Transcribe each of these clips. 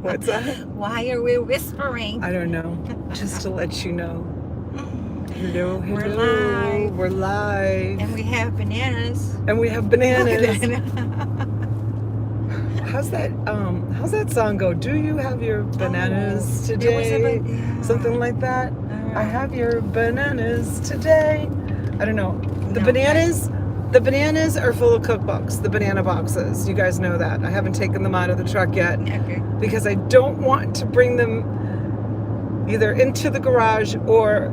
What's that? Why are we whispering? I don't know. Just to let you know. Hello, hello. We're live. We're live. And we have bananas. And we have bananas. How's that song go? Do you have your bananas today? Something like that. I have your bananas today. I don't know. The bananas are full of cookbooks, the banana boxes. You guys know that. I haven't taken them out of the truck yet because I don't want to bring them either into the garage or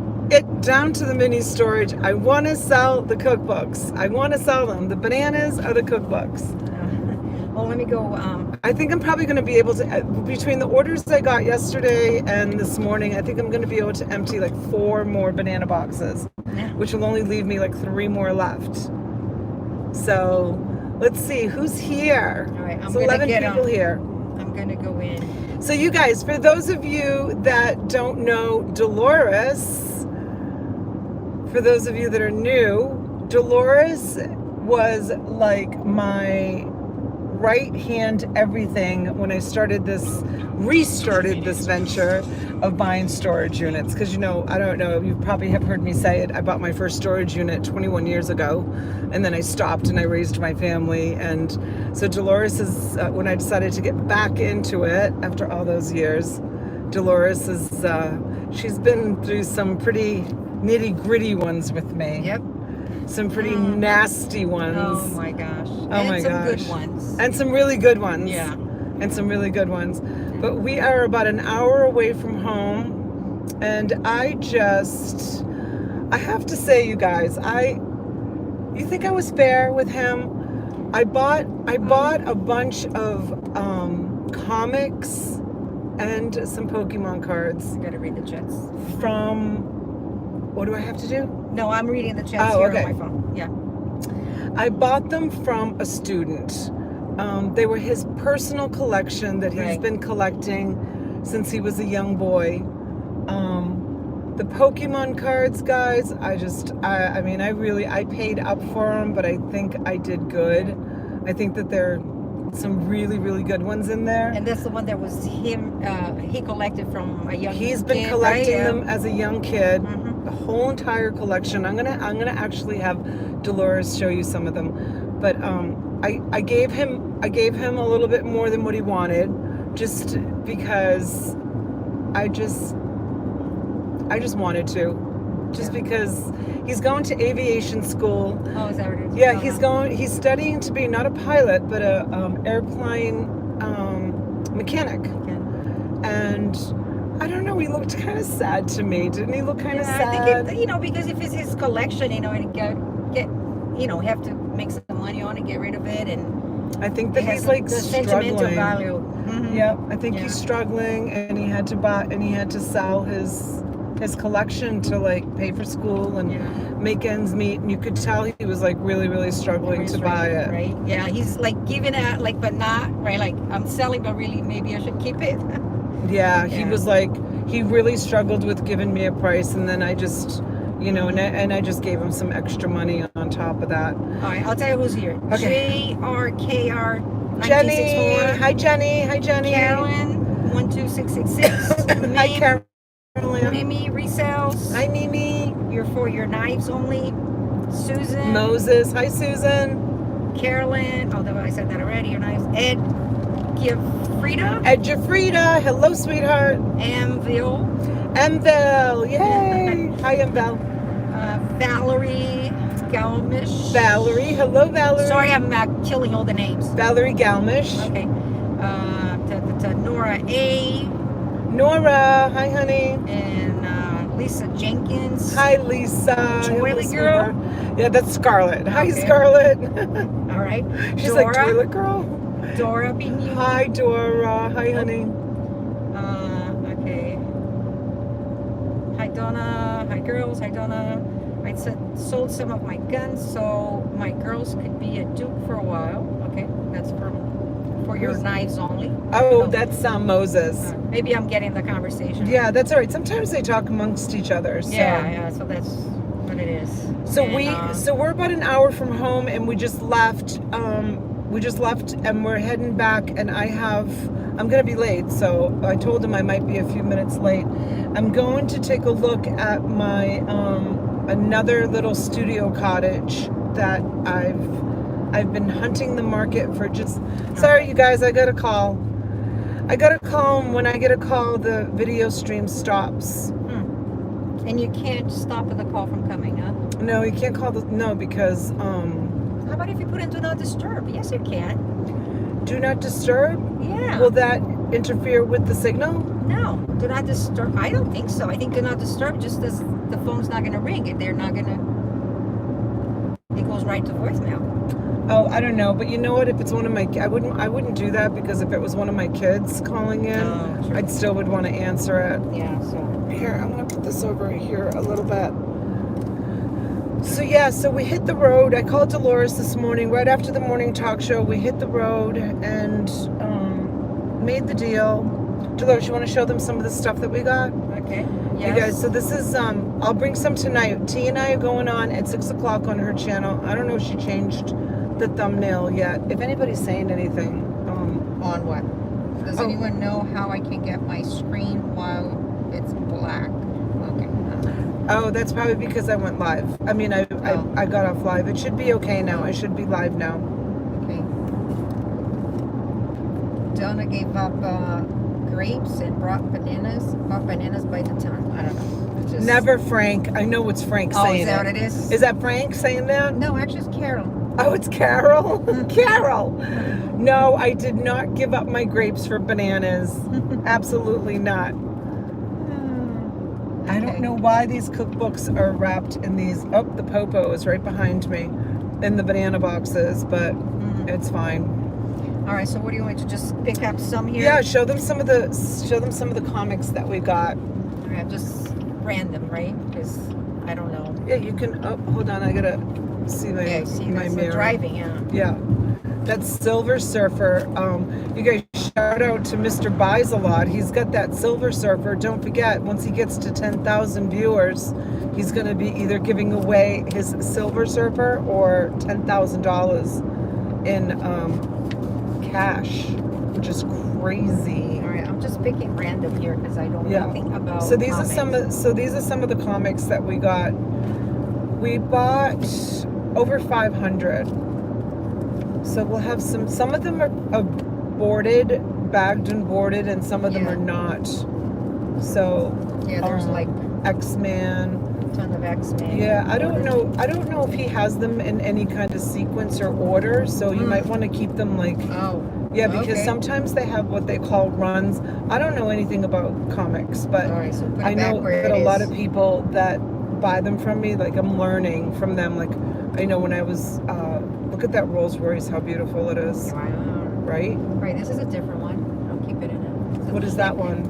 down to the mini storage. I want to sell the cookbooks. I want to sell them. The bananas are the cookbooks. Well, let me go. I think I'm probably going to be able to, between the orders I got yesterday and this morning, I think I'm going to be able to empty like 4 more banana boxes, which will only leave me like 3 more left. So let's see who's here. All right, it's 11 people here. I'm going to go in. So you guys, for those of you that don't know Dolores, for those of you that are new, Dolores was like my right hand everything when I restarted this venture of buying storage units. Because I don't know, you probably have heard me say it, I bought my first storage unit 21 years ago, and then I stopped and I raised my family. And so Dolores is, when I decided to get back into it after all those years, Dolores is, she's been through some pretty nitty gritty ones with me. Yep. Some pretty nasty ones. Oh my gosh. And some good ones. And some really good ones. Yeah. And some really good ones. But we are about an hour away from home. And I have to say, you guys, you think I was fair with him? I bought a bunch of comics and some Pokemon cards. I gotta read the chats. What do I have to do? No, I'm reading the chats here on my phone. Yeah. I bought them from a student. They were his personal collection that he's been collecting since he was a young boy. The Pokemon cards, guys, I paid up for them, but I think I did good. I think that there are some really, really good ones in there. And that's the one that was him, he collected from a young kid. He's been collecting them as a young kid. The whole entire collection. I'm gonna actually have Dolores show you some of them. But I gave him a little bit more than what he wanted, just because I just wanted to. Just because he's going to aviation school. Oh, is that what it is? Yeah, he's studying to be not a pilot, but a airplane mechanic. And I don't know, he looked kind of sad to me. Didn't he look kind of sad? I think because if it's his collection, and have to make some money on it, get rid of it, and I think that he's like the struggling. sentimental value. Yeah, I think he's struggling, and he had to sell his collection to like pay for school and make ends meet. And you could tell he was like really, really struggling to buy it. Right? Yeah, he's like giving it but not right. Like I'm selling, but really maybe I should keep it. Yeah, he was like, he really struggled with giving me a price, and then I just, and I just gave him some extra money on top of that. All right, I'll tell you who's here. Okay. JRKR1964. Jenny. Hi, Jenny. Hi, Jenny. Carolyn 12666. Hi, Carolyn. Mimi resells. Hi, Mimi. You're for your knives only. Susan. Moses. Hi, Susan. Carolyn. Although I said that already. Your knives. Ed. Jafrida. Hello, sweetheart. Amville. Yay. Hi, Amvel. Valerie Galmish. Valerie. Hello, Valerie. Sorry, I'm killing all the names. Valerie Galmish. Okay. Nora A. Nora. Hi, honey. And Lisa Jenkins. Hi, Lisa. Toilet Girl. Yeah, that's Scarlett. Hi, Scarlett. All right. She's Dora. Like Toilet Girl. Dora Binu. Hi, Dora. Hi, honey. Okay. Hi, Donna. Hi, girls. Hi, Donna. I sold some of my guns so my girls could be a duke for a while. Okay, that's for your knives only. Oh, that's Moses. Maybe I'm getting the conversation. Yeah, that's all right. Sometimes they talk amongst each other. So. Yeah. So that's what it is. So we're about an hour from home, and we just left. we just left and we're heading back, and I'm gonna be late, so I told him I might be a few minutes late. I'm going to take a look at my another little studio cottage that I've been hunting the market for. Just sorry you guys, I got a call, and when I get a call the video stream stops. And you can't stop the call from coming, huh? No, you can't call because How about if you put in do not disturb? Yes, you can. do not disturb. Yeah. Will that interfere with the signal? No, do not disturb. I don't think so. I think do not disturb just as the phone's not going to ring. They're not going to. It goes right to voicemail. Oh, I don't know, but you know what? If it's one of my, I wouldn't do that, because if it was one of my kids calling in, Sure. I'd still would want to answer it. Yeah. So Here, I'm gonna put this over here a little bit. So yeah, so we hit the road. I called Dolores this morning, right after the morning talk show. We hit the road and made the deal. Dolores, you want to show them some of the stuff that we got? okay. You Yes. guys, so this is, I'll bring some tonight. T and I are going on at 6 o'clock on her channel. I don't know if she changed the thumbnail yet. If anybody's saying anything, On what? Does Oh. anyone know how I can get my screen while it's black? Okay. oh, that's probably because I went live. I mean, I got off live. It should be okay now. I should be live now. Okay. Donna gave up grapes and bought bananas by the ton. I don't know. It's just... Never Frank. I know it's Frank Oh, saying is that it. what it is? Is that Frank saying that? No, actually it's Carol. Oh, it's Carol. Carol. No, I did not give up my grapes for bananas. Absolutely not. I don't know why these cookbooks are wrapped in these. Oh, the popo is right behind me in the banana boxes, but it's fine. All right, so what do you want to just pick up some here? Yeah, show them some of the comics that we got. All right, just random, right? Because I don't know. Yeah, you can. Oh, hold on, I gotta see my Yeah, see, my that's the mirror. driving, yeah. Yeah, that's Silver Surfer. You guys, shout out to Mr. Buys a Lot. He's got that Silver Surfer. Don't forget, once he gets to 10,000 viewers, he's going to be either giving away his Silver Surfer or $10,000 in cash, which is crazy. All right, I'm just picking random here because I don't know anything about. So these comics. are some of the comics that we got. We bought over 500. So we'll have some of them are boarded, bagged and boarded, and some of them are not. So yeah, there's like X-Men. a ton of X-Men. Yeah, I don't know if he has them in any kind of sequence or order, so you might want to keep them like because sometimes they have what they call runs. I don't know anything about comics, but all right, so put it I know back where that it a lot is. of people that buy them from me, like I'm learning from them. Like I know when I was look at that Rolls Royce, how beautiful it is. Wow. Right? Right, this is a different one. I'll keep it in it. What is that one?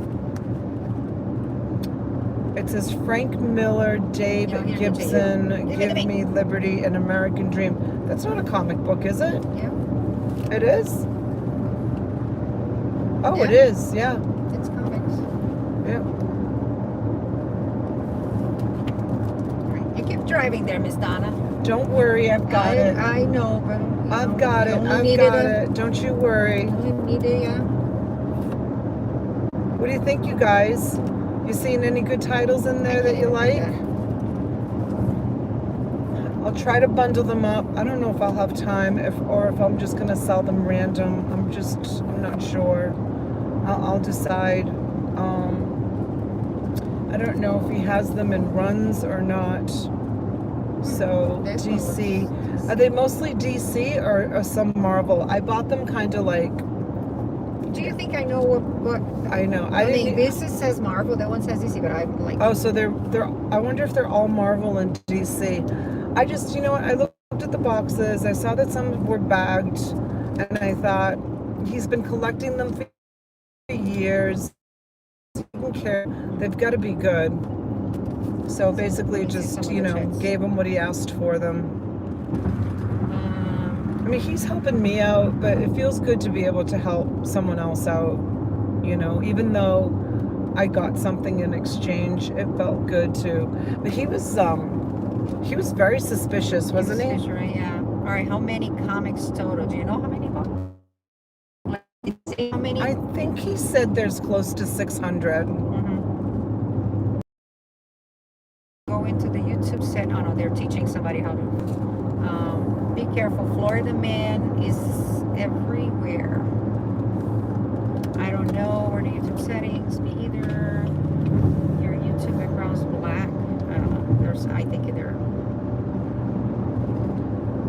It says Frank Miller, Dave Gibson, Give Me Liberty, An American Dream. That's not a comic book, is it? Yeah, It is? Oh, Yeah. it is, yeah. it's comics. Yeah. All right, you keep driving there, Miss Donna. Don't worry, I've got it. I know, but I've got it. I've got it. Don't you worry. You need it, What do you think, you guys? You seen any good titles in there that you like? I'll try to bundle them up. I don't know if I'll have time, or if I'm just gonna sell them random. I'm not sure. I'll decide. I don't know if he has them in runs or not. So DC, are they mostly DC or some Marvel? I bought them kind of like. Do you think I know what I know. I mean, this says Marvel, that one says DC, but I'm like. Oh, so they're. I wonder if they're all Marvel and DC. I just, you know what? I looked at the boxes. I saw that some were bagged, and I thought he's been collecting them for years. He doesn't care. They've got to be good. So basically, just gave him what he asked for them. I mean, he's helping me out, but it feels good to be able to help someone else out. You know, even though I got something in exchange, it felt good too. But he was very suspicious, wasn't he? Right, yeah. All right, how many comics total? Do you know how many many? I think he said there's close to 600. Go into the YouTube set. Oh no, they're teaching somebody how to. Be careful. Florida man is everywhere. I don't know where the YouTube settings. Me either. Your YouTube background's black. I don't know. I think they're.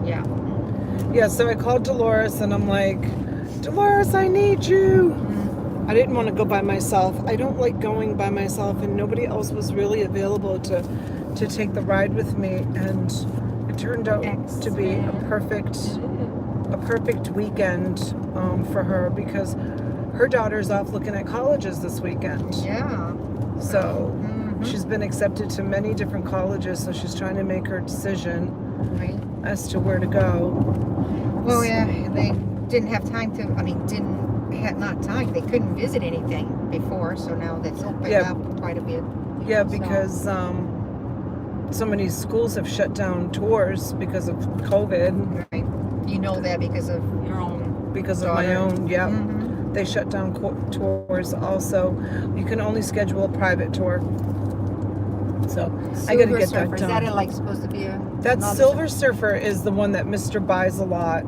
Yeah. Yeah, so I called Dolores and I'm like, Dolores, I need you. I didn't want to go by myself. I don't like going by myself, and nobody else was really available to take the ride with me, and it turned out to be a perfect weekend for her, because her daughter's off looking at colleges this weekend. Yeah. So she's been accepted to many different colleges, so she's trying to make her decision as to where to go. Well, yeah, they didn't have time to. I mean, not time. They couldn't visit anything before, so now that's opened up quite a bit. Yeah, because so many schools have shut down tours because of COVID. Right. You know that because of your own. Because daughter. of my own, yeah. They shut down tours also. You can only schedule a private tour. So I got to get that done. Is that like supposed to be a? That Silver Surfer is the one that Mr. buys a lot.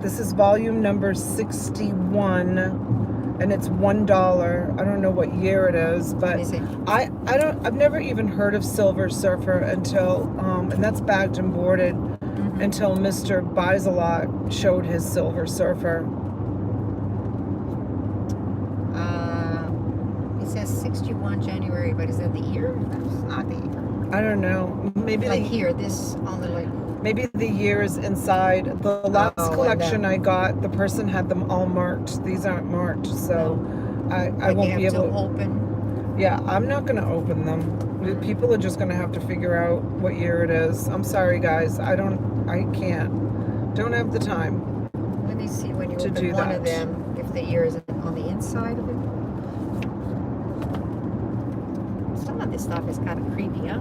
This is volume number 61, and it's $1. I don't know what year it is, but I've never even heard of Silver Surfer until and that's bagged and boarded until Mr. Buys a Lot showed his Silver Surfer. It says 61 January, but is that the year? That's not the year. I don't know. Maybe like here, this on the like. Maybe the year is inside. The last collection I got, the person had them all marked. These aren't marked, so I won't be able to open. Yeah, I'm not going to open them. People are just going to have to figure out what year it is. I'm sorry, guys. I can't. Don't have the time. Let me see when you open one of them, if the year is on the inside of it. Some of this stuff is kind of creepy, huh?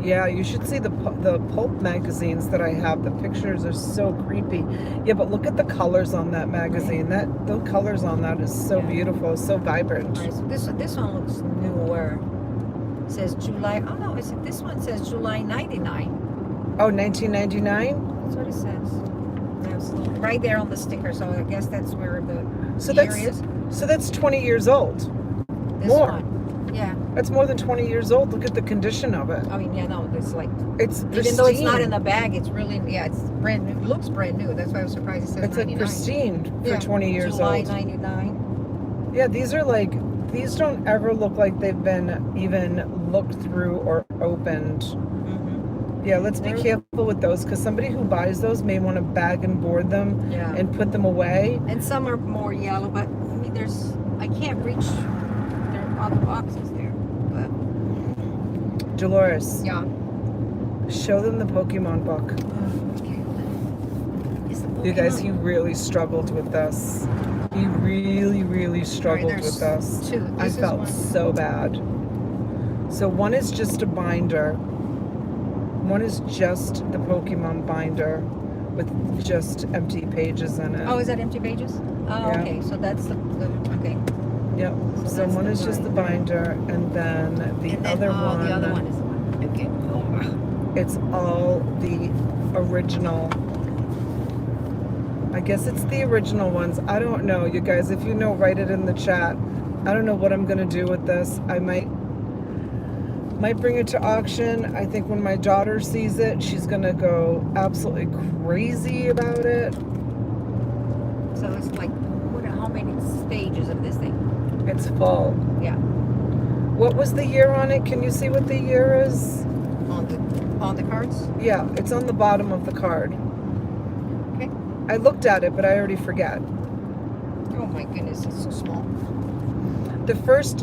Yeah, you should see the pulp magazines that I have. The pictures are so creepy. Yeah, but look at the colors on that magazine. The colors on that is so beautiful, so vibrant. Right, so this one looks newer. It says July. Oh no, this one says July 99. Oh, 1999? That's what it says. That's right there on the sticker. So I guess that's where the year is. So that's 20 years old. This more. One. Yeah. That's more than 20 years old. Look at the condition of it. I mean, yeah, no, it's like it's pristine. Even though it's not in the bag, it's really it's brand new. It looks brand new. That's why I was surprised it says it's 99. Like pristine for 20 years July old. July 99. Yeah, these don't ever look like they've been even looked through or opened. Yeah, let's be careful with those, because somebody who buys those may want to bag and board them and put them away. And some are more yellow, but I mean, I can't reach. There are other boxes there, but. Dolores. Yeah. Show them the Pokemon book. Okay. You guys, he really struggled with this. He really, really struggled with this. Two. I felt so bad. So one is just a binder. One is just the Pokemon binder with just empty pages in it. Oh, is that empty pages? Oh, okay. So that's the okay. Yep. So one is just the binder, and then the other one. The other one is the one. Okay. It's all the original. I guess it's the original ones. I don't know, you guys. If you know, write it in the chat. I don't know what I'm gonna do with this. I might bring it to auction. I think when my daughter sees it, she's gonna go absolutely crazy about it. So it's like, how many stages of this thing? It's full. Yeah. What was the year on it? Can you see what the year is? On the cards? Yeah, it's on the bottom of the card. Okay. I looked at it, but I already forget. Oh my goodness, it's so small.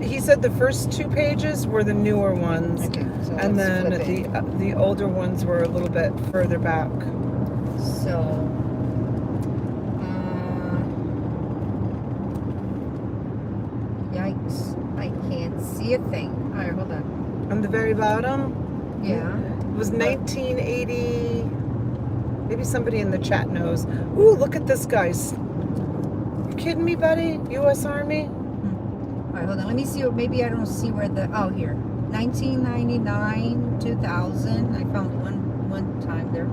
He said the first 2 pages were the newer ones, okay, so and then the older ones were a little bit further back. So, yikes! I can't see a thing. All right, hold on. On the very bottom. Yeah. It was 1980. Maybe somebody in the chat knows. Ooh, look at this, guys. kidding me, buddy? U.S. Army? All right, hold on. Let me see. Maybe I don't see where the. Oh, here. 1999, 2000. I found one time there.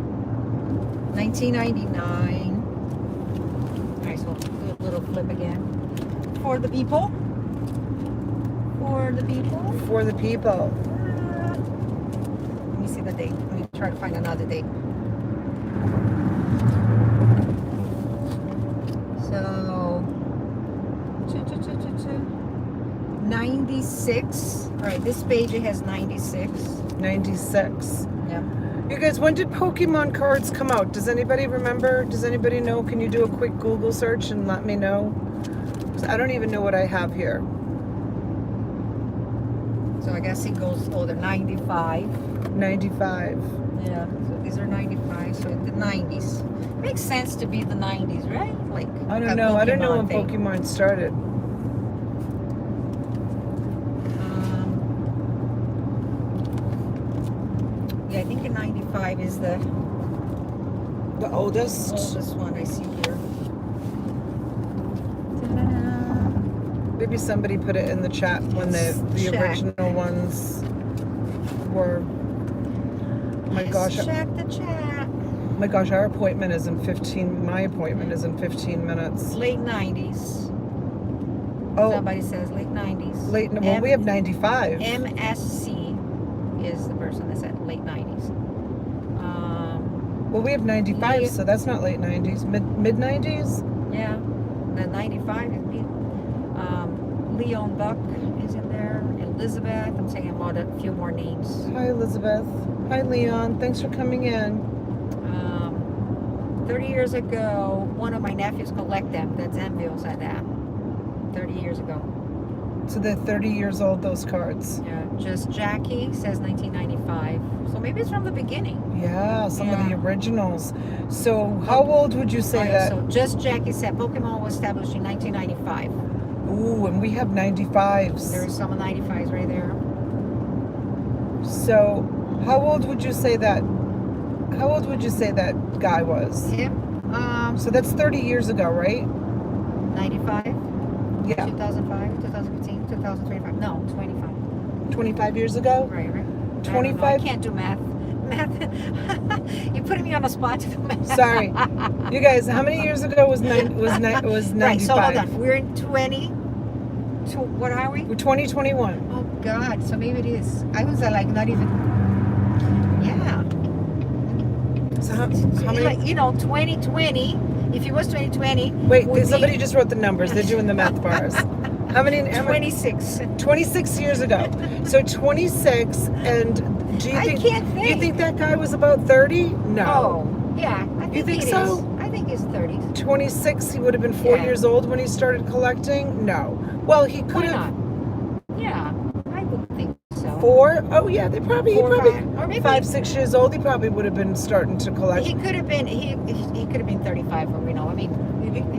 1999. All right, so do a little flip again. For the people. For the people. For the people. Let me see the date. Let me try to find another date. So, 96. All right, this page it has 96. 96. Yeah. You guys, when did Pokemon cards come out? Does anybody remember? Does anybody know? Can you do a quick Google search and let me know? 'Cause I don't even know what I have here. So I guess it goes older. 95. 95. Yeah. So these are 95. So the 90s. Makes sense to be the 90s, right? Like I a don't know. I don't know when thing. Pokemon started. Yeah, I think in 95 is the oldest. oldest one I see here. Maybe somebody put it in the chat when the Check. original ones were. My gosh. Check the chat. My gosh, our appointment is in 15. My appointment is in 15 minutes. Late 90s. Oh, Somebody says late 90s. late. Well, we have 95. MSC is the person that said late 90s. Well, we have 95, Leah- so that's not late 90s. Mid 90s. Yeah, the 95 is me. Leon Buck is in there. Elizabeth. I'm saying about a few more names. Hi, Elizabeth. Hi, Leon. Thanks for coming in. 30 years ago, one of my nephews collect them. That's Enville said that. 30 years ago. So they're 30 years old, those cards. Yeah, just Jackie says 1995. So maybe it's from the beginning. Yeah, some of the Yeah. originals. So how old would you say Oh, yeah, that? So just Jackie said Pokemon was established in 1995. Ooh, and we have 95s. There's some 95s right there. So how old would you say that? How old would you say that guy was? Him, So that's 30 years ago, right? 95, Yeah. 2005, 2015, 2025. No, 25. 25 years ago? Right. 25? I can't do math. You're putting me on the spot to do math. Sorry. You guys, how many years ago was 95? Right, so hold on. We're in 20. What are we? We're 2021. Oh, God. So maybe it is. I was like not even. Yeah. So how many? Like, 2020. If it was 2020. Wait, would somebody be just wrote the numbers. They're doing the math bars. How many? 26. 26 years ago. So 26, and do you I think? can't You think. think that guy was about 30? No. Oh, yeah. I think You think it so? is. I think it's 30s. 26. He would have been 4 Yeah. years old when he started collecting. No. Well, he could Why have. not? Yeah, I would think so. 4? Oh yeah, they probably. He 4 or probably 5, or maybe 5, 6 years old. He probably would have been starting to collect. he could have been. He could have been 35, for we know. I mean,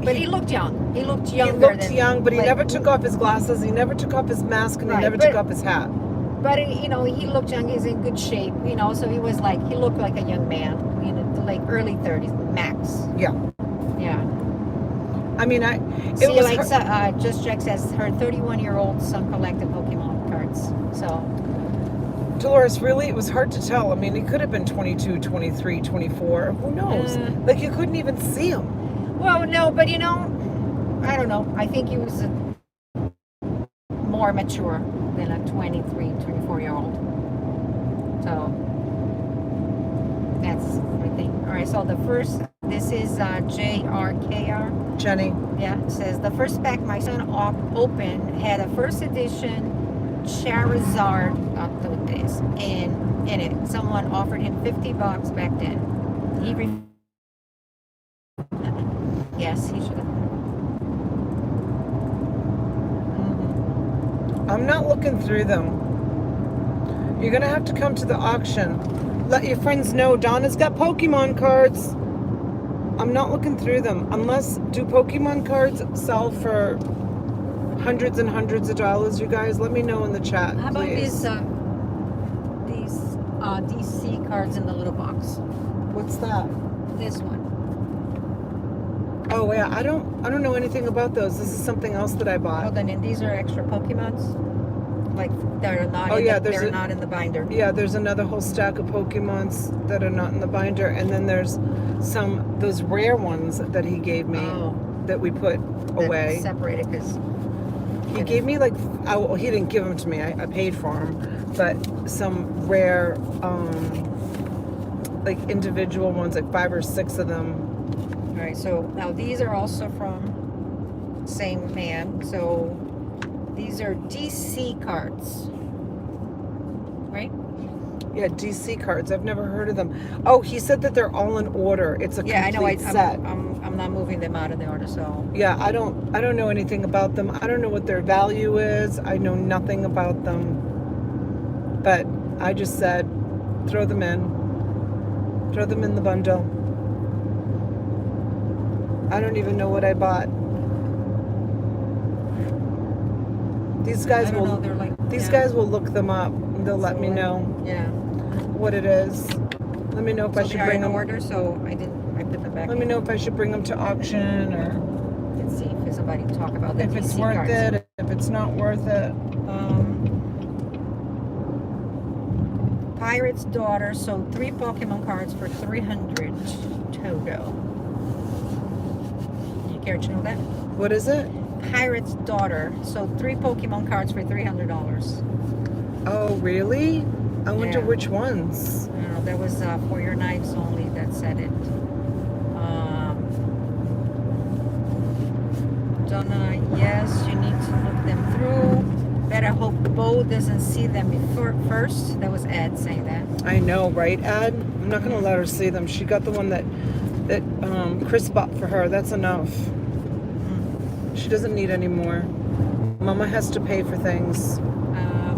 but he looked young. He looked He younger. looked than, young, but he like, never took off his glasses. He never took off his mask, and he Right, never but- took off his hat. But he looked young. He's in good shape. So he was like he looked like a young man. Like early 30s max. Yeah. Yeah. I mean, it See, was. like Just Jack says, her 31-year-old son collected Pokemon cards. So Dolores, really, it was hard to tell. I mean, he could have been 22, 23, 24. Who knows? Like, you couldn't even see him. well, no, but I don't know. I think he was more mature than a 23, 24-year-old. So that's the thing. All right, so the first, this is JRKR. Jenny. Yeah, it says the first pack my son opened had a first edition Charizard in it. Someone offered him $50 back then. He yes, he should have. I'm not looking through them. You're going to have to come to the auction. Let your friends know Donna's got Pokemon cards. I'm not looking through them. Do Pokemon cards sell for hundreds and hundreds of dollars, you guys? Let me know in the chat, How about please. these DC cards in the little box? What's that? This one. Oh yeah, I don't know anything about those. This is something else that I Oh, bought. then and these are extra Pokemons, like they're not. Oh, in yeah, the, they're there's not in the binder. Yeah, there's another whole stack of Pokemons that are not in the binder, and then there's those rare ones that he gave me Oh, that we put that away. separated because He gave me like, well, he didn't give them to me. I paid for them, but some rare, like individual ones, like 5 or 6 of them. All right, so now these are also from same man. So these are DC cards, right? Yeah, DC cards. I've never heard of them. Oh, he said that they're all in order. It's a Yeah, I know. complete set. I'm not moving them out of the order. So Yeah, I don't know anything about them. I don't know what their value is. I know nothing about them. But I just said, throw them in. Throw them in the bundle. I don't even know what I bought. These guys I don't know. They're like guys will look them up. They'll let me know Yeah. what it is. Let me know if I So should they are bring in them. order. So I put them back. Let me know if I should bring them to auction, or Let's see if somebody talk about the if it's DC worth cards. it. If it's not worth it. Pirate's Daughter sold 3 Pokemon cards for $300 total. You care to know that? What is it? Pirate's Daughter sold 3 Pokemon cards for $300. Oh, really? I wonder Yeah. which ones. I don't know. There was For Your Knives Only that said it. Donna, yes, you need to look them through. Better hope Bo doesn't see them before first. That was Ed saying that. I know, right, Ed? I'm not going to let her see them. She got the one that Chris bought for her. That's enough. She doesn't need any more. Mama has to pay for things.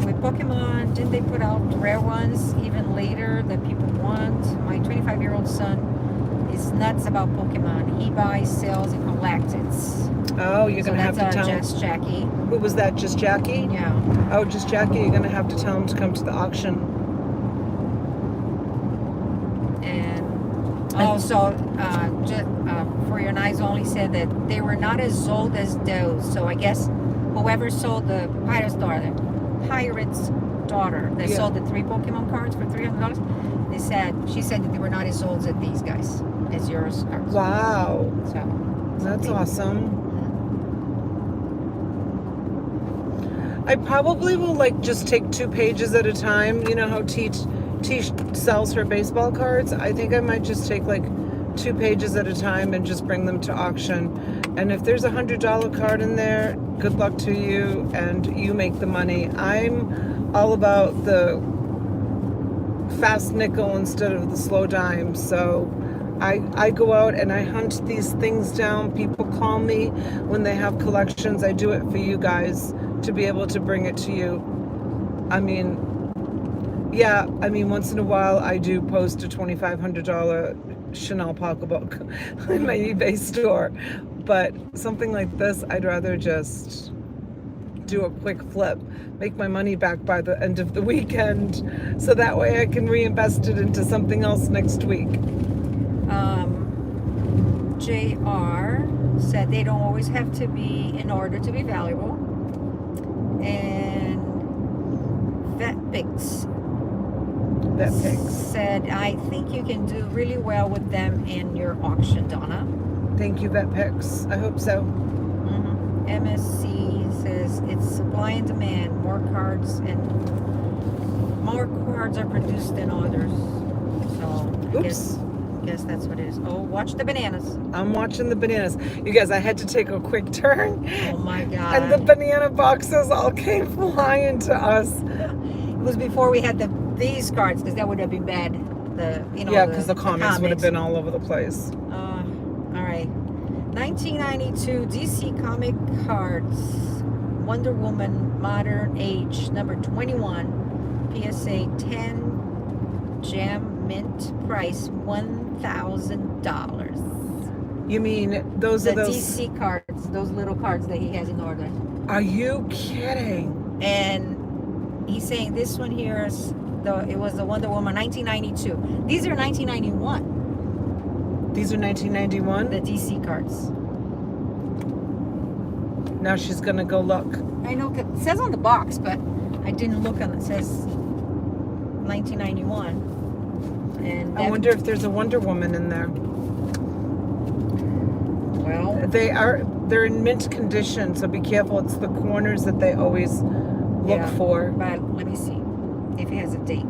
With Pokemon, didn't they put out rare ones even later that people want? My 25-year-old son is nuts about Pokemon. He buys, sells, and collects it. Oh, you're going to have to tell him. Just Jackie. Who was that? Just Jackie? Yeah. Oh, just Jackie. You're going to have to tell him to come to the auction. And also, For Your Knives Only said that they were not as old as those. So I guess whoever sold the Pirate's Daughter that sold the 3 Pokemon cards for $300, she said that they were not as old as these guys, as yours cards. Wow. So That's awesome. I probably will just take 2 pages at a time. You know how T sells her baseball cards? I think I might just take 2 pages at a time and just bring them to auction. And if there's a $100 card in there, good luck to you, and you make the money. I'm all about the fast nickel instead of the slow dime. So I go out and I hunt these things down. People call me when they have collections. I do it for you guys to be able to bring it to you. I mean, once in a while I do post a $2,500 Chanel pocketbook in my eBay store. But something like this, I'd rather just do a quick flip, make my money back by the end of the weekend, so that way I can reinvest it into something else next week. JR said they don't always have to be in order to be valuable. And VetPix said, I think you can do really well with them in your auction, Donna. Thank you, VetPix. I hope so. MSC says it's supply and demand. More cards are produced than orders. So I guess that's what it is. Oh, watch the bananas. I'm watching the bananas. You guys, I had to take a quick turn. Oh my God. And the banana boxes all came flying to us. It was before we had these cards, because that would have been bad. Because the comments would have been all over the place. All right. 1992 DC comic cards. Wonder Woman Modern Age number 21. PSA 10. Gem mint price $1,000. You mean those are those DC cards, those little cards that he has in order. Are you kidding? And he's saying this one here is it was the Wonder Woman 1992. These are 1991. These are 1991? The DC cards. Now she's gonna go look. I know, 'cause it says on the box, but I didn't look on it. It says 1991. And I wonder if there's a Wonder Woman in there. well, They're in mint condition, so be careful. It's the corners that they always look yeah, for. but let me see if it has a date.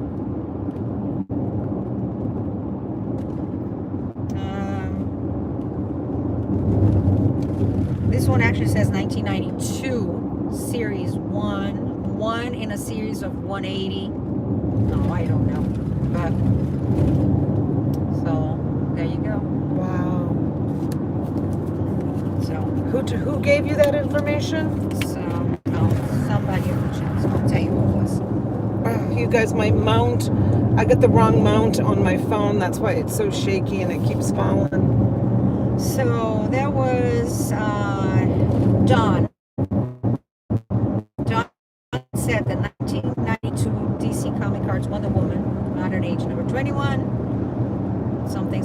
This one actually says 1992, Series 1. One in a series of 180. Oh, I don't know. But, so, there you go. Wow. So, Who gave you that information? somebody in the chat. So I'll tell you who it was. You guys, my mount, I got the wrong mount on my phone. That's why it's so shaky and it keeps falling. So, that was John. John said the 1992 DC Comic Cards Wonder Woman, modern age number 21, something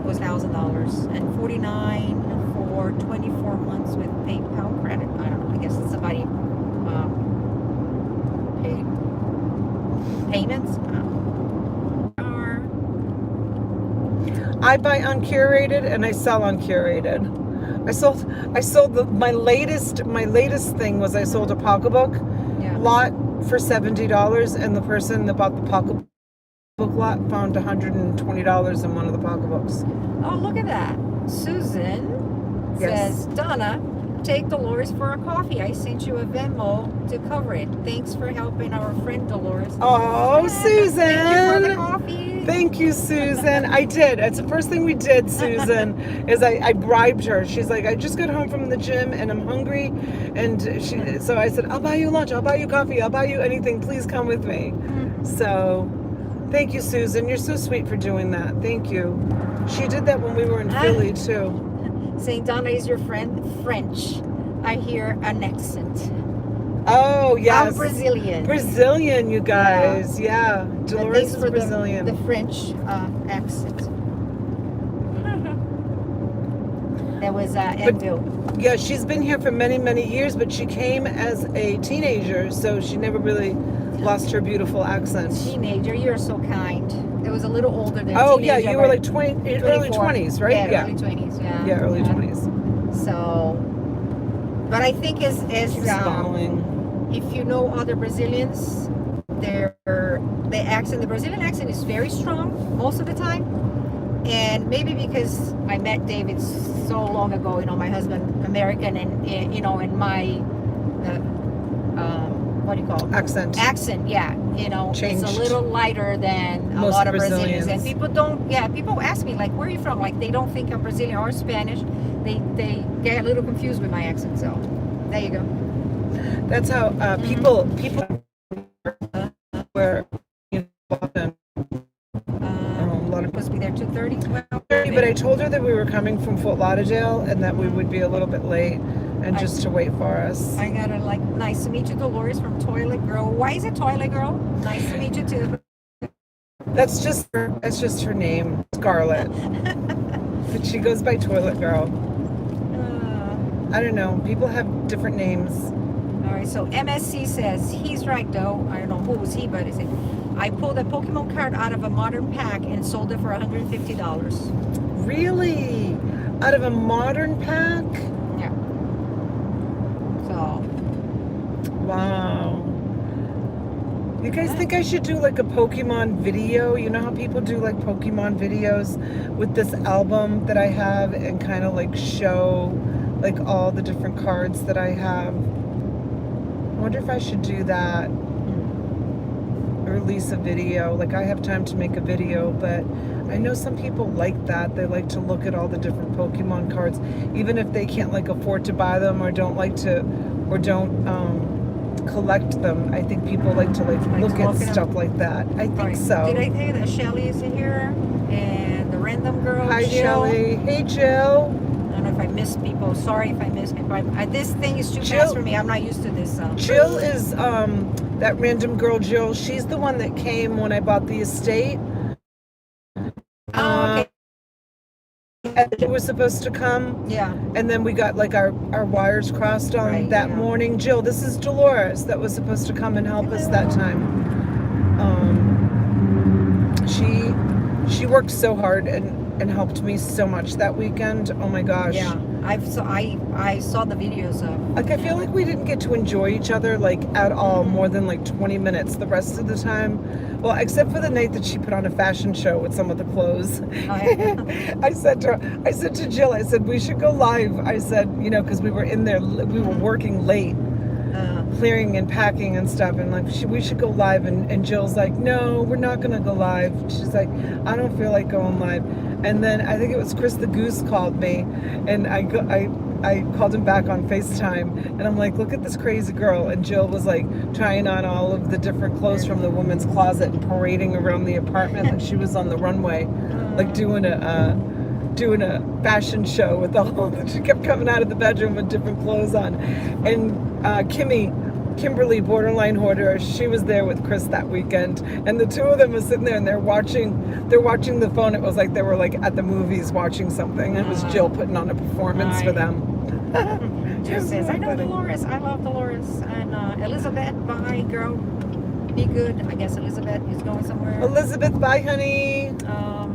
was $1,000, and 49 for 24 months with PayPal credit. I don't know. I guess it's somebody paid payments. I buy Uncurated and I sell Uncurated. I sold my latest thing was I sold a pocketbook lot for $70, and the person that bought the pocketbook lot found $120 in one of the pocketbooks. Oh, look at that. Susan says, Donna, take Dolores for a coffee. I sent you a Venmo to cover it. Thanks for helping our friend Dolores. Oh, Susan. Thank you for the coffee. Thank you, Susan. I did. It's the first thing we did, Susan, is I bribed her. She's like, I just got home from the gym and I'm hungry. And so I said, I'll buy you lunch. I'll buy you coffee. I'll buy you anything. Please come with me. So thank you, Susan. You're so sweet for doing that. Thank you. She did that when we were in Philly, too. Saying, Donna, is your friend French? I hear an accent. Oh, yes. I'm Brazilian. Brazilian, you guys. Yeah. Dolores is Brazilian. The French accent. That was Edville. Yeah, she's been here for many, many years, but she came as a teenager, so she never really lost her beautiful accent. Teenager, you're so kind. It was a little older than Oh, teenager. yeah, you were like early 20s, right? Yeah, early 20s, yeah. Yeah, early 20s. So, but I think as if you know other Brazilians, the Brazilian accent is very strong most of the time. And maybe because I met David so long ago, my husband American, and and my what do you call it? Accent, yeah. Changed. It's a little lighter than a Most lot of Brazilians. Brazilians. And people ask me, like, where are you from? Like, they don't think I'm Brazilian or Spanish. They get a little confused with my accent. So, there you go. That's how people were Boston. A lot of supposed to be there 2:30. But I told her that we were coming from Fort Lauderdale and that we would be a little bit late, and just to wait for us. I got to nice to meet you, Dolores from Toilet Girl. Why is it Toilet Girl? Nice to meet you too. That's just her name, Scarlett. But she goes by Toilet Girl. I don't know. People have different names. All right, so MSC says, he's right, though. I don't know who was he, but he said, I pulled a Pokemon card out of a modern pack and sold it for $150. Really? Out of a modern pack? Yeah. So. Wow. You guys think I should do like a Pokemon video? You know how people do like Pokemon videos with this album that I have and kind of like show like all the different cards that I have? I wonder if I should do that. Release a video. Like, I have time to make a video, but I know some people like that. They like to look at all the different Pokemon cards, even if they can't like afford to buy them or don't collect them. I think people like to look at stuff like that. I think so. Did I tell you that Shelly is here and the random girl? Hi, Jill? Shelly. Hey, Jill. I don't know if I missed people. Sorry if I missed people. This thing is too fast for me. I'm not used to this. Jill is that random girl, Jill. She's the one that came when I bought the estate. Okay. and it was supposed to come. Yeah. And then we got like our wires crossed on Right, that yeah. morning. Jill, this is Dolores that was supposed to come and help us that time. She worked so hard and helped me so much that weekend. Oh my gosh. Yeah. I saw the videos of. Like I feel like we didn't get to enjoy each other like at all more than like 20 minutes the rest of the time. Well, except for the night that she put on a fashion show with some of the clothes. Oh, yeah. I said to Jill, I said we should go live. I said, you know, because we were in there, we were working late, clearing and packing and stuff, and like we should go live. And Jill's like, no, we're not gonna go live. She's like, I don't feel like going live. And then I think it was Chris the Goose called me, and I called him back on FaceTime, and I'm like, look at this crazy girl. And Jill was like trying on all of the different clothes from the women's closet and parading around the apartment like she was on the runway, like doing a fashion show with all. She kept coming out of the bedroom with different clothes on. And Kimberly, borderline hoarder, she was there with Chris that weekend, and the two of them were sitting there and they're watching the phone. It was like they were like at the movies watching something. It was Jill putting on a performance for them. Jill says, I know Dolores. I love Dolores. And Elizabeth, bye, girl. Be good. I guess Elizabeth is going somewhere. Elizabeth, bye, honey.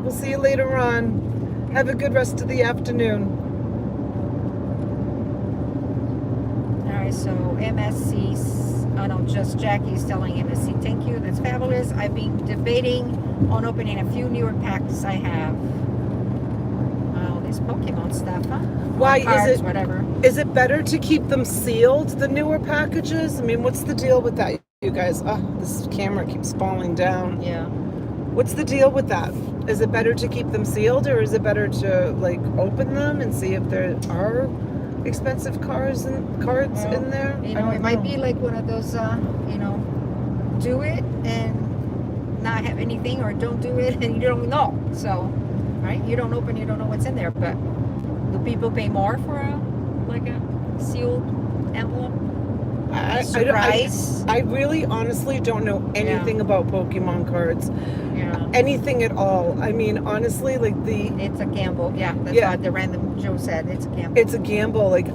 We'll see you later on. Have a good rest of the afternoon. So MSC, oh no, just Jackie's telling MSC, thank you, that's fabulous. I've been debating on opening a few newer packs I have. Oh, this Pokemon stuff, huh? Why cards, whatever. Is it better to keep them sealed, the newer packages? I mean, what's the deal with that, you guys? Oh, this camera keeps falling down. Yeah. What's the deal with that? Is it better to keep them sealed, or is it better to like open them and see if there are expensive cards in there? You know, it might be like one of those, you know, do it and not have anything, or don't do it and you don't know. So, right? You don't open, you don't know what's in there. But do people pay more for a sealed envelope? Surprise. I really honestly don't know anything about Pokemon cards. Yeah. Anything at all. I mean, honestly, like it's a gamble. Yeah, that's what the random Joe said. It's a gamble. It's a gamble. Like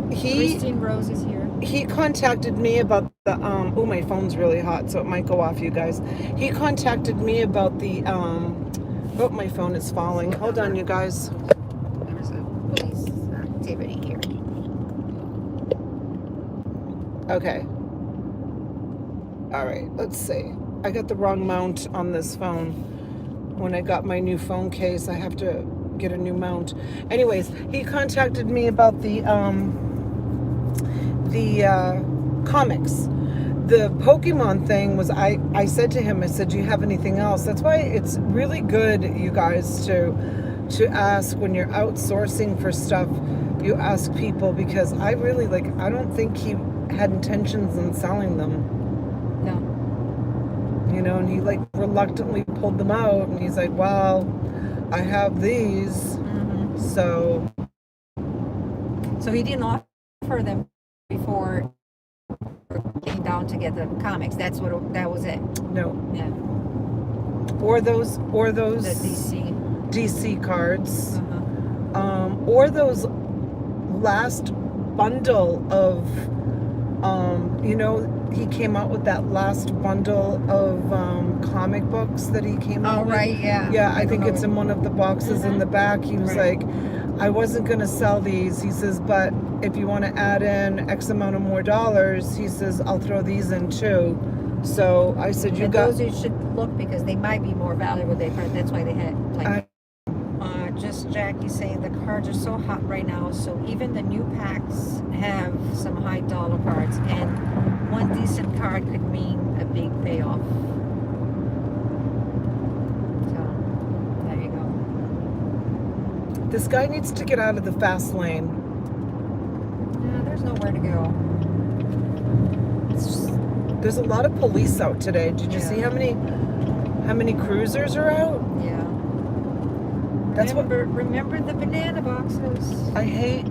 Christine Rose is here. He contacted me about the oh, my phone's really hot, so it might go off, you guys. He contacted me about the oh, my phone is falling. Hold on, you guys. There's a police activity here. Okay. All right, let's see. I got the wrong mount on this phone. When I got my new phone case, I have to get a new mount. Anyways, he contacted me about the comics. The Pokemon thing was, I said to him, I said, do you have anything else? That's why it's really good, you guys, to ask when you're outsourcing for stuff. You ask people, because I really I don't think he had intentions in selling them. No. You know, and he reluctantly pulled them out, and he's like, well, I have these. Mm-hmm. So he didn't offer them before came down to get the comics. That was it. No. Yeah. Or those the DC cards. Uh-huh. Or those last bundle of you know, he came out with that last bundle of comic books that he came out with. Oh, right, yeah. Yeah, I think it's in one of the boxes in the back. He was like, I wasn't going to sell these. He says, but if you want to add in X amount of more dollars, he says, I'll throw these in too. So I said, those you should look, because they might be more valuable. That's why they had just Jackie saying the cards are so hot right now, so even the new packs have some high dollar cards, and one decent card could mean a big payoff. So there you go. This guy needs to get out of the fast lane. Yeah, there's nowhere to go. There's a lot of police out today. Did you see how many cruisers are out? Yeah. That's remember the banana boxes. I hate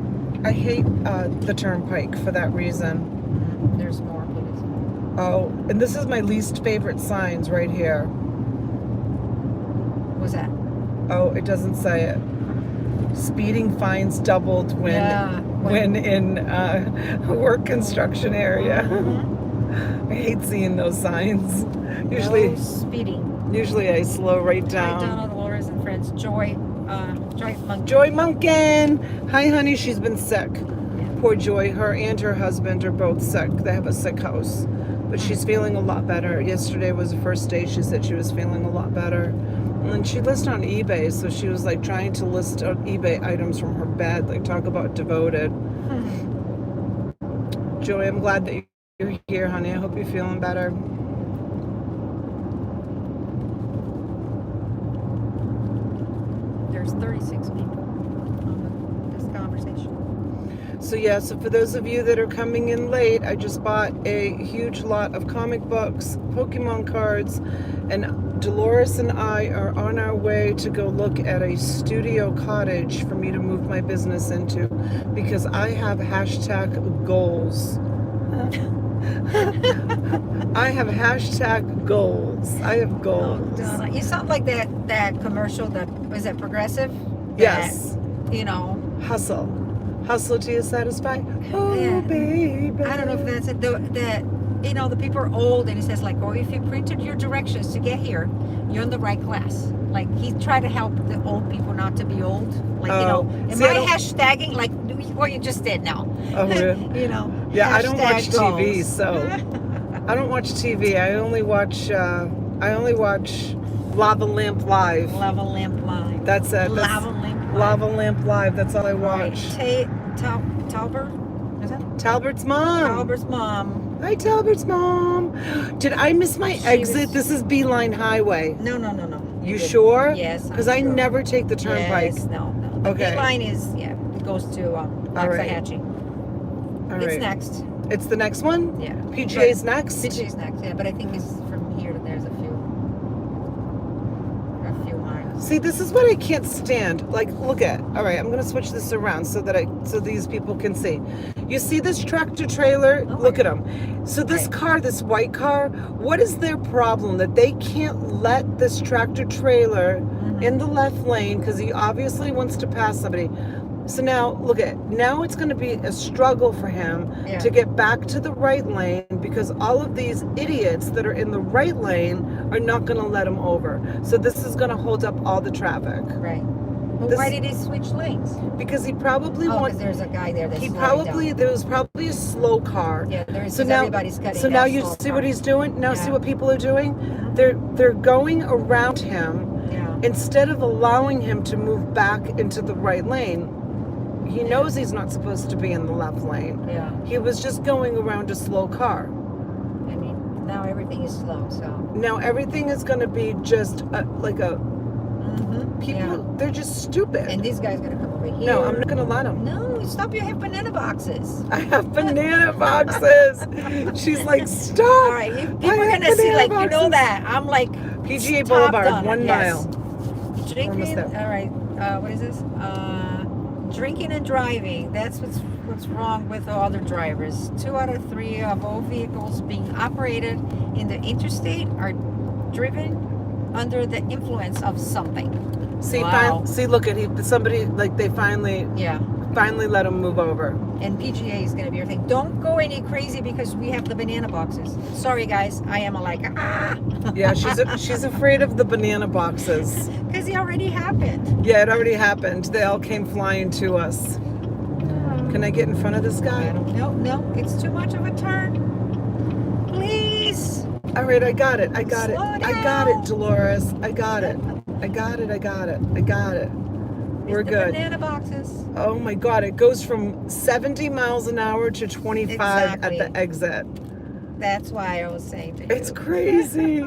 the turnpike for that reason. There's more, please. Oh, and this is my least favorite signs right here. What's that? Oh, it doesn't say it. speeding fines doubled when Yeah. when in a work construction area. Mhm. I hate seeing those signs. No speeding. Usually I slow right Hi, down. Donna, Dolores, and friends. Joy Monk. Joy Munkin. Hi, honey. She's been sick. Poor Joy. Her and her husband are both sick. They have a sick house. But she's feeling a lot better. Yesterday was the first day she said she was feeling a lot better. And she listed on eBay, so she was like trying to list on eBay items from her bed. Like, talk about devoted. Joy, I'm glad that you're here, honey. I hope you're feeling better. There's 36 people on this conversation. So yeah, so for those of you that are coming in late, I just bought a huge lot of comic books, Pokemon cards, and Dolores and I are on our way to go look at a studio cottage for me to move my business into, because I have hashtag goals. I have hashtag goals. I have goals. Oh, Donna, you sound like that commercial that was it Progressive? Yes. You know. Hustle. Hustle till you're satisfied. Oh, Yeah. baby. I don't know if that's it. The people are old, and it says like, oh, if you printed your directions to get here, you're in the right class. Like, he tried to help the old people not to be old. Like, am See, I hashtagging like what you just did now? Oh, really? Yeah, I don't watch TV, so I don't watch TV. I only watch Lava Lamp Live. Lava Lamp Live. That's it. Lava Lamp Live. Lava Lamp Live. That's all I watch. Talbert? Is that? Talbert's mom. Talbert's mom. Hi, Talbert's mom. Did I miss my exit? was- This is Beeline Highway. No. You didn't. sure? Yes. Because I never take the turnpike. Yes, no. The Okay. line is, it goes to Waxahachie. All It's right. next. It's the next one? Yeah. PGA's next? PGA's next, yeah. But I think it's from here to there's a few miles. See, this is what I can't stand. Like, look at. All right, I'm gonna switch this around so these people can see. You see this tractor trailer? Oh, Look yeah. at them. So this Right. car, this white car, what is their problem that they can't let this tractor trailer in the left lane because he obviously wants to pass somebody? So now, look at, now it's going to be a struggle for him Yeah. to get back to the right lane because all of these idiots that are in the right lane are not going to let him over. So this is going to hold up all the traffic. Right. Well, This- why did he switch lanes? Because he probably Oh, wants, because there's a guy there that's there was probably a slow car. Yeah, there is. So 'cause now, everybody's cutting. so that now you slow see car. what he's doing? Now see Yeah. what people are doing? Mhm. They're going around him Yeah. instead of allowing him to move back into the right lane. He knows he's not supposed to be in the left lane. Yeah. He was just going around a slow car. I mean, now everything is slow, so. Now everything is going to be just like a people. Yeah. They're just stupid. And this guy's gonna come over here. No, I'm not going to let him. No, stop! You have banana boxes. I have banana boxes. She's like, stop. All right, people I are have gonna see banana like you know boxes. that I'm like PGA top Boulevard, Donna, 1 yes. mile. Drinking. Almost there. All right. What is this? Drinking and driving. That's what's wrong with the other drivers. 2 out of 3 of all vehicles being operated in the interstate are driven under the influence of something. See, Wow. see, look at somebody like they finally Yeah. let him move over. And PGA is going to be your thing. Don't go any crazy because we have the banana boxes. Sorry, guys. I am Yeah, she's afraid of the banana boxes. because it already happened. Yeah, it already happened. They all came flying to us. Can I get in front of this guy? No, it's too much of a turn. Please. All right, I got it. I got it. Slow I got it, down. Dolores. I got it. I got it. I got it. I got it. We're It's the good. banana boxes. Oh my God, it goes from 70 miles an hour to 25 Exactly. at the exit. That's why I was saying to you. It's crazy.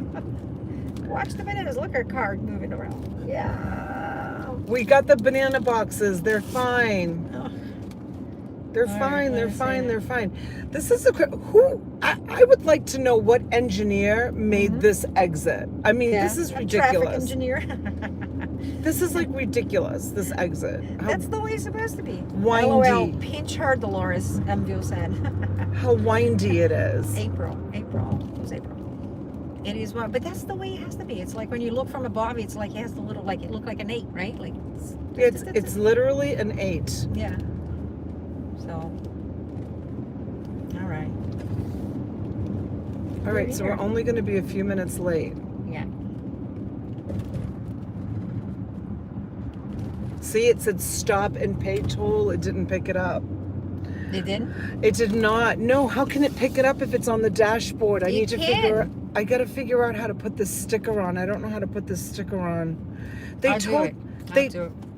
Watch the bananas. Look, our car moving around. Yeah. We got the banana boxes. They're fine. Oh. They're All right, fine. They're what is fine. it? They're fine. This is I would like to know what engineer made this exit. I mean, Yeah, this is a traffic ridiculous. engineer. This is like ridiculous, this exit. That's the way it's supposed to be. Windy. LOL. Pinch her, Dolores. MVO said. How windy it is. April. It was April. It is one, but that's the way it has to be. It's like when you look from above, it's like it has the little, like it looked like an 8, right? Like It's literally an 8. yeah. So, all right. All right, so we're only going to be a few minutes late. Yeah. See, it said stop and pay toll. It didn't pick it up. They didn't? It did not. No, how can it pick it up if it's on the dashboard? I got to figure out how to put this sticker on. I don't know how to put this sticker on. I'll do it.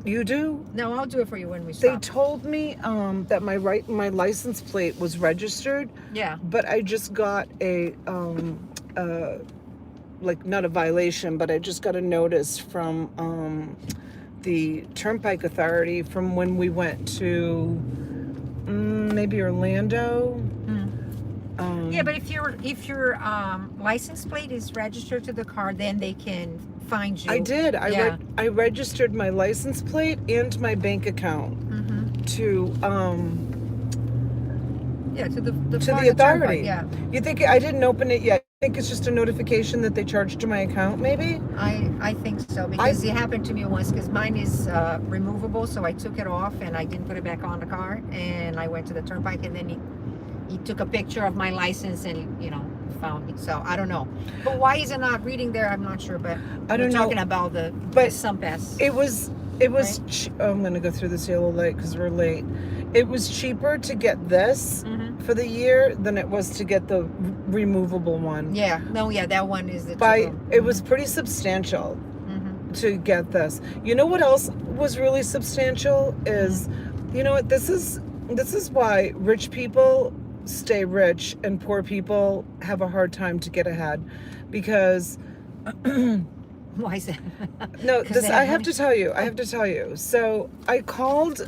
You do? No, I'll do it for you when we stop. They told me that my license plate was registered. Yeah. But I just got a like not a violation, but I just got a notice from the Turnpike Authority from when we went to maybe Orlando. Yeah, but if your license plate is registered to the car, then they can find you. I did. I registered my license plate and my bank account to to the authority. Turnpike, yeah. You think I didn't open it yet? I think it's just a notification that they charged to my account, maybe? I think so, because it happened to me once, because mine is removable, so I took it off and I didn't put it back on the car, and I went to the Turnpike, and then he took a picture of my license and, found me. So I don't know. But why is it not reading there? I'm not sure, but I don't know. Talking about the SunPass. It was right? I'm going to go through this yellow light because we're late. It was cheaper to get this for the year than it was to get the removable one. Yeah. No, yeah, that one is the It was pretty substantial to get this. You know what else was really substantial is, you know what, this is why rich people stay rich and poor people have a hard time to get ahead, because why is that? No, I have to tell you. So I called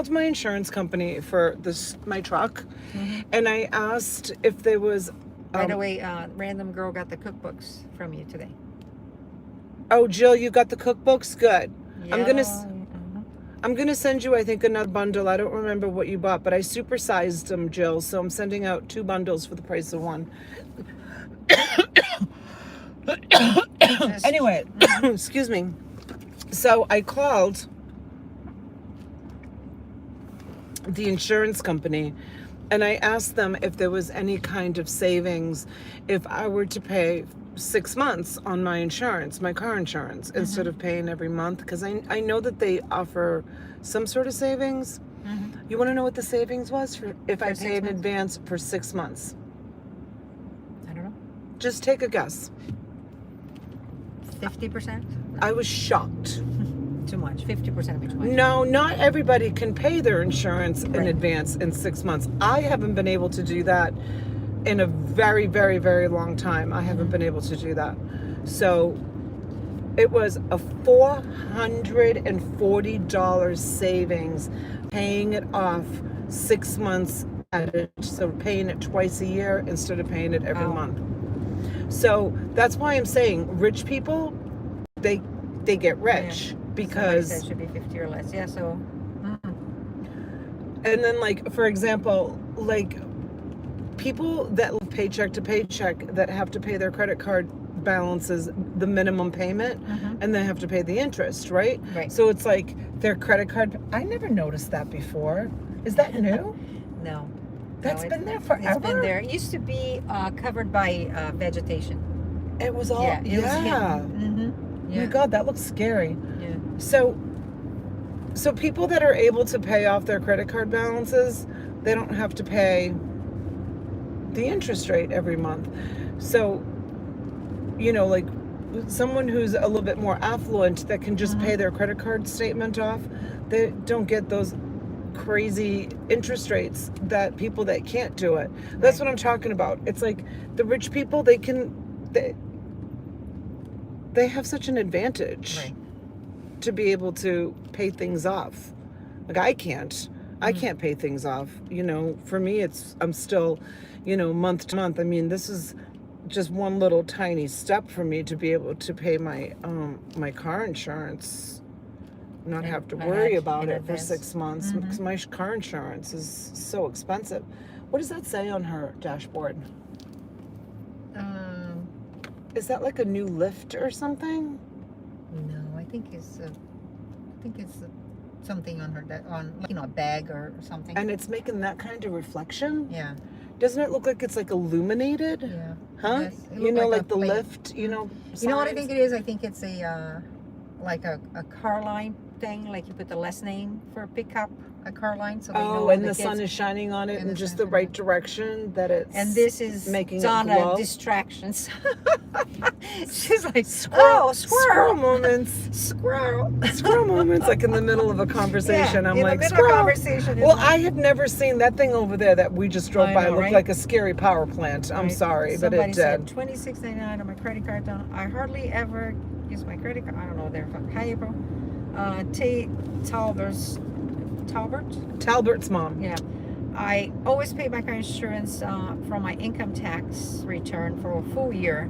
my insurance company for my truck, and I asked if there was. By the way, random girl got the cookbooks from you today. Oh, Jill, you got the cookbooks? Good. Yeah. I'm gonna send you, I think, another bundle. I don't remember what you bought, but I supersized them, Jill. So I'm sending out 2 bundles for the price of 1. Anyway, excuse me. So I called the insurance company and I asked them if there was any kind of savings if I were to pay 6 months on my insurance, my car insurance, instead of paying every month, because I know that they offer some sort of savings. You want to know what the savings was for if I pay in advance for 6 months? I don't know. Just take a guess. 50%? I was shocked. Too much. 50% would be too much. No, not everybody can pay their insurance in advance in 6 months. I haven't been able to do that in a very, very, very long time. I haven't been able to do that. So it was a $440 savings paying it off 6 months at it. So paying it twice a year instead of paying it every month. So that's why I'm saying rich people, they get rich because that should be 50 or less. Yeah, so and then, like, for example, like people that live paycheck to paycheck that have to pay their credit card balances the minimum payment and they have to pay the interest, right? So it's like their credit card. I never noticed that before. Is that new? No. That's been there forever. It's been there. It used to be covered by vegetation. It was all Yeah. My God, that looks scary. Yeah. So people that are able to pay off their credit card balances, they don't have to pay the interest rate every month. So, like someone who's a little bit more affluent that can just pay their credit card statement off, they don't get those crazy interest rates that people that can't do it. That's what I'm talking about. It's like the rich people, they have such an advantage to be able to pay things off. Like I can't pay things off. For me, I'm still, month to month. I mean, this is just one little tiny step for me to be able to pay my car insurance, not have to worry about it for 6 months, because my car insurance is so expensive. What does that say on her dashboard? Is that like a new lift or something? No, I think it's something on her on like, a bag or something. And it's making that kind of reflection? Yeah. Doesn't it look like it's like illuminated? Yeah. Huh? Yes, it You looked know, like like a the plate. lift, You know what I think it is? I think it's a like a car line thing, like you put the last name for a pickup, a car line, so they know. Oh, and the sun is shining on it and in the just sun the right shining. direction that it's And this is making Donna it glow. distractions. She's like, Squirrel squirrel, moments. squirrel. Squirrel moments, like in the middle of a conversation. Yeah, I'm in like, the middle squirrel. of conversation. Well, I have never seen that thing over there that we just drove I by. know, Looked right? like a scary power plant. I'm Right. sorry, Somebody but it said did. $26.99 on my credit card. I hardly ever use my credit card. I don't know their how you go. Talbert's mom. Yeah. I always pay my car insurance from my income tax return for a full year.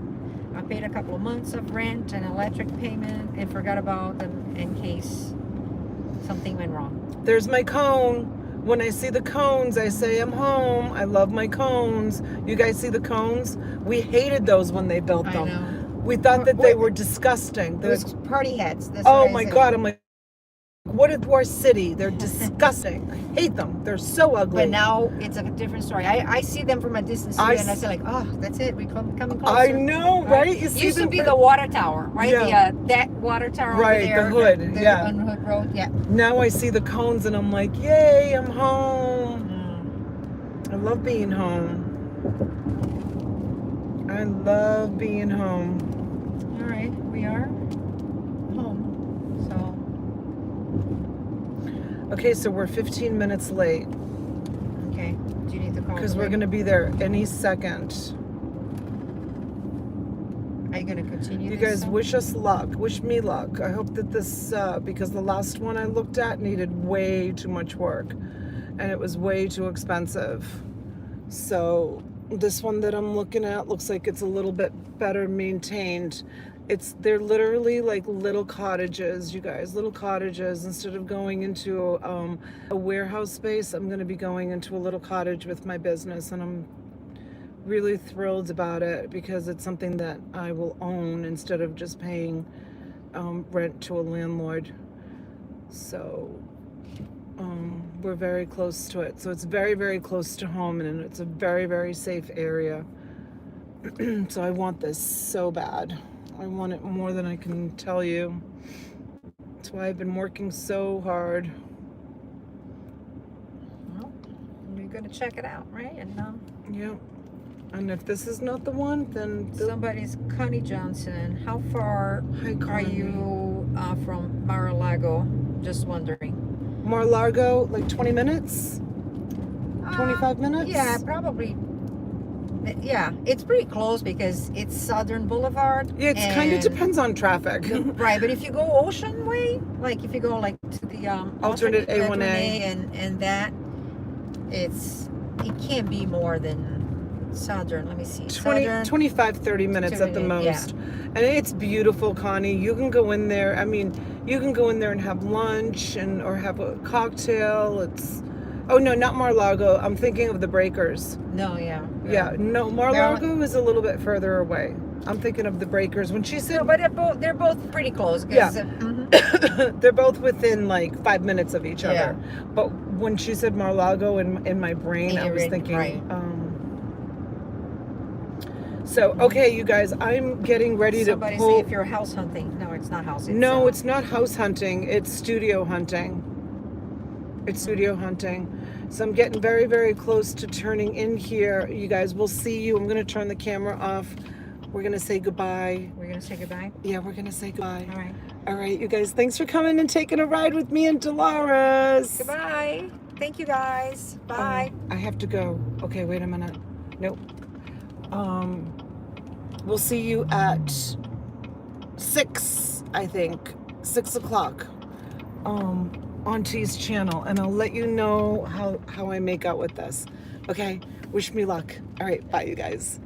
I paid a couple of months of rent and electric payment and forgot about them in case something went wrong. There's my cone. When I see the cones, I say I'm home. I love my cones. You guys see the cones? We hated those when they built them. I know. We thought that they were disgusting. Those party hats. That's Oh what I my said. God, I'm like, what is our city? They're disgusting. I hate them. They're so ugly. But now it's a different story. I see them from a distance here, and I say like, oh, that's it. We coming closer. I know, right? You It see used to them be the water tower, right? Yeah. That water tower Right, over there. the hood, the, yeah. On Hood Road, yeah. Now I see the cones and I'm like, yay, I'm home. I love being home. I love being home. All right, we are home. Okay, so we're 15 minutes late So, okay. Do you need to call? because the we're lady? going to be there any second. Are you gonna continue? You this guys song? wish us luck. Wish me luck. I hope that this, because the last one I looked at needed way too much work and it was way too expensive. So this one that I'm looking at looks like it's a little bit better maintained. They're literally like little cottages, you guys, little cottages. Instead of going into a warehouse space, I'm going to be going into a little cottage with my business, and I'm really thrilled about it because it's something that I will own instead of just paying rent to a landlord. So we're very close to it. So it's very, very close to home, and it's a very, very safe area. So I want this so bad. I want it more than I can tell you. That's why I've been working so hard. Well, you're gonna check it out, right? And Yeah. And if this is not the one, then somebody's Connie Johnson. How far Hi, are Connie. you from Mar-a-Lago? Just wondering. Mar-a-Lago, like 20 minutes? 25 minutes? Yeah, probably. Yeah, it's pretty close because it's Southern Boulevard. Yeah, it kind of and- depends on traffic. Right, but if you go Ocean Way, like if you go like to the Alternate A1A. and that, it can't be more than Southern. Let me see. 25, 30 minutes at the 30, most. And it's beautiful, Connie. You can go in there. I mean, you can go in there and have lunch or have a cocktail. Oh, no, not Mar-a-Lago. I'm thinking of the Breakers. No, yeah. Yeah, no, Mar-a-Lago is a little bit further away. I'm thinking of the Breakers. When she said, No, but they're both pretty close. Yeah. Mhm. they're both within like 5 minutes of each Yeah. other. But when she said Mar-a-Lago in my brain, I was thinking. Right. So, okay, you guys, I'm getting ready Somebody to say pull. if you're house hunting. No, it's not house. No, it's not house hunting. It's studio hunting. It's studio hunting. So I'm getting very, very close to turning in here. You guys, we'll see you. I'm going to turn the camera off. We're going to say goodbye. We're gonna say goodbye. Yeah, we're going to say goodbye. All right. All right, you guys, thanks for coming and taking a ride with me and Dolores. Goodbye. Thank you guys. Bye. I have to go. Okay, wait a minute. Nope. We'll see you at 6, I think. 6 o'clock. On T's channel, and I'll let you know how I make out with this. Okay? Wish me luck. All right, bye, you guys.